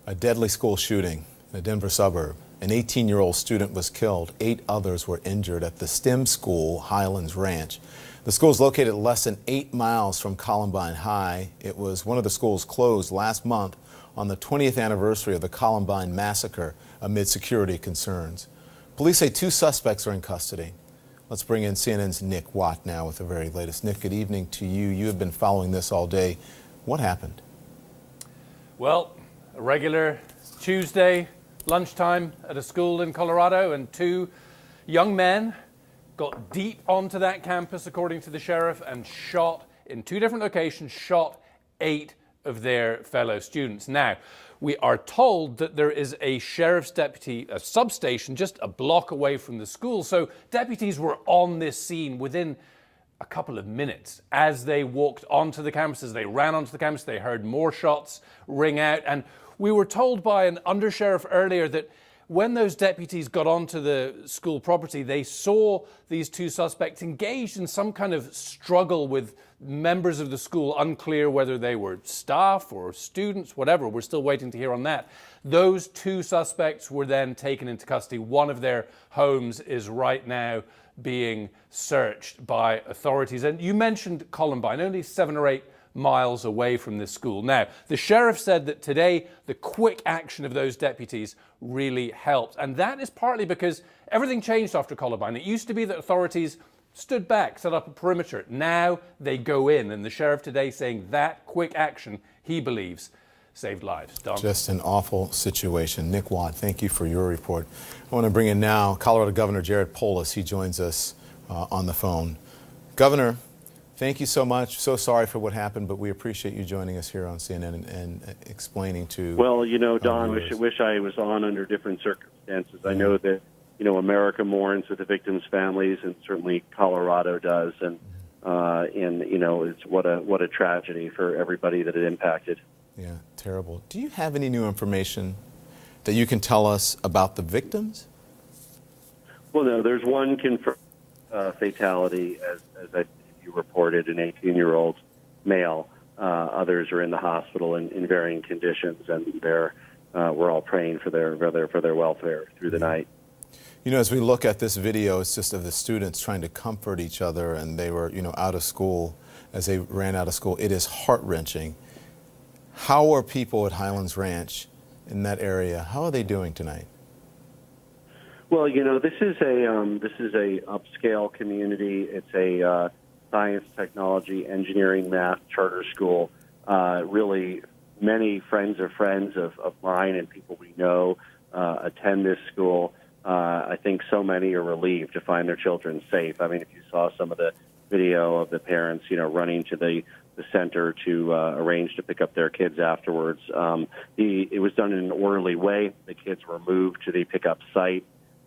A deadly school shooting in a Denver suburb. An 18-year-old student was killed. 8 others were injured at the STEM School Highlands Ranch. The school is located less than 8 miles from Columbine High. It was one of the schools closed last month on the 20th anniversary of the Columbine massacre amid security concerns. Police say 2 suspects are in custody. Let's bring in CNN's Nick Watt now with the very latest. Nick, good evening to you. You have been following this all day. What happened? Well, a regular Tuesday lunchtime at a school in Colorado, and 2 young men got deep onto that campus, according to the sheriff, and shot in 2 different locations, shot 8 of their fellow students. Now, we are told that there is a sheriff's deputy, a substation just a block away from the school. So deputies were on this scene within a couple of minutes. As they walked onto the campus, as they ran onto the campus, they heard more shots ring out. And we were told by an undersheriff earlier that when those deputies got onto the school property, they saw these 2 suspects engaged in some kind of struggle with members of the school, unclear whether they were staff or students, whatever. We're still waiting to hear on that. Those 2 suspects were then taken into custody. One of their homes is right now being searched by authorities. And you mentioned Columbine, only 7 or 8 miles away from this school. Now, the sheriff said that today the quick action of those deputies really helped. And that is partly because everything changed after Columbine. It used to be that authorities stood back, set up a perimeter. Now they go in. And the sheriff today saying that quick action, he believes, saved lives. Don? Just an awful situation. Nick Watt, thank you for your report. I want to bring in now Colorado Governor Jared Polis. He joins us on the phone. Governor, thank you so much. So sorry for what happened, but we appreciate you joining us here on CNN and explaining to. Well, you know, Don, wish I was on under different circumstances. Yeah. I know that, you know, America mourns with the victims' families, and certainly Colorado does. And you know, it's what a tragedy for everybody that it impacted. Yeah, terrible. Do you have any new information that you can tell us about the victims? Well, no, there's one confirmed fatality, as you reported, an 18-year-old male. Others are in the hospital in varying conditions, and we're all praying for their welfare through the night. You know, as we look at this video, it's just of the students trying to comfort each other, and they were, you know, out of school as they ran out of school. It is heart-wrenching. How are people at Highlands Ranch in that area? How are they doing tonight? Well, you know, this is a upscale community. It's a science, technology, engineering, math charter school. Really, many friends of mine and people we know attend this school. I think so many are relieved to find their children safe. I mean, if you saw some of the video of the parents, you know, running to the center to arrange to pick up their kids afterwards, it was done in an orderly way. The kids were moved to the pickup site.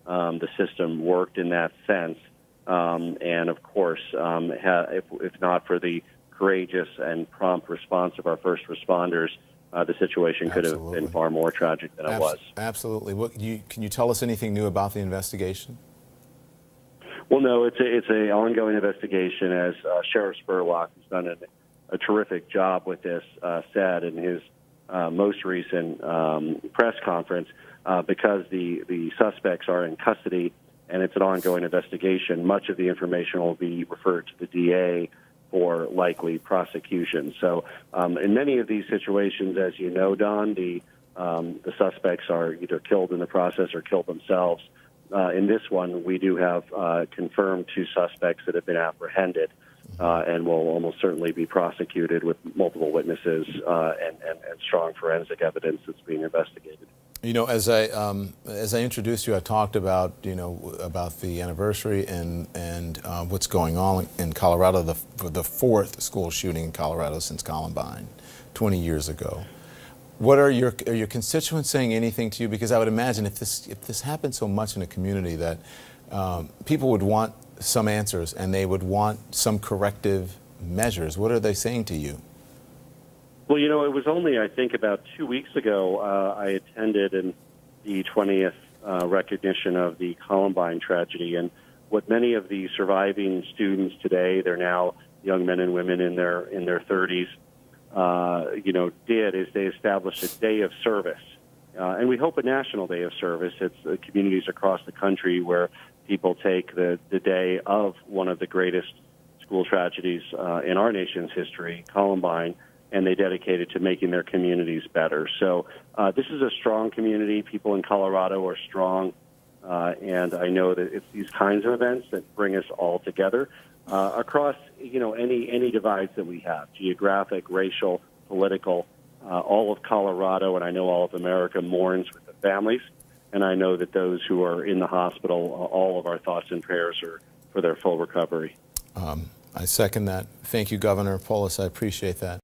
The system worked in that sense. And of course, if not for the courageous and prompt response of our first responders, the situation could have been far more tragic than it was. Absolutely. Can you tell us anything new about the investigation? Well, no, it's an ongoing investigation, as Sheriff Spurlock, who's done a terrific job with this, said in his most recent press conference. Because the suspects are in custody and it's an ongoing investigation, much of the information will be referred to the DA for likely prosecution. So in many of these situations, as you know, Don, the suspects are either killed in the process or killed themselves. In this one, we do have confirmed 2 suspects that have been apprehended and will almost certainly be prosecuted with multiple witnesses and strong forensic evidence that's being investigated. You know, as I introduced you, I talked about, you know, about the anniversary and what's going on in Colorado, the 4th school shooting in Colorado since Columbine 20 years ago. What are your constituents saying anything to you? Because I would imagine if this happened so much in a community that people would want some answers and they would want some corrective measures. What are they saying to you? Well, you know, it was only, I think, about 2 weeks ago I attended the 20th recognition of the Columbine tragedy. And what many of the surviving students today, they're now young men and women in their 30s, did is they established a day of service and we hope a national day of service. It's communities across the country where people take the day of one of the greatest school tragedies in our nation's history, Columbine, and they dedicate it to making their communities better. So this is a strong community. People in Colorado are strong, and I know that it's these kinds of events that bring us all together across, any divides that we have, geographic, racial, political. All of Colorado, and I know all of America, mourns with the families, and I know that those who are in the hospital, all of our thoughts and prayers are for their full recovery. I second that. Thank you, Governor Polis. I appreciate that.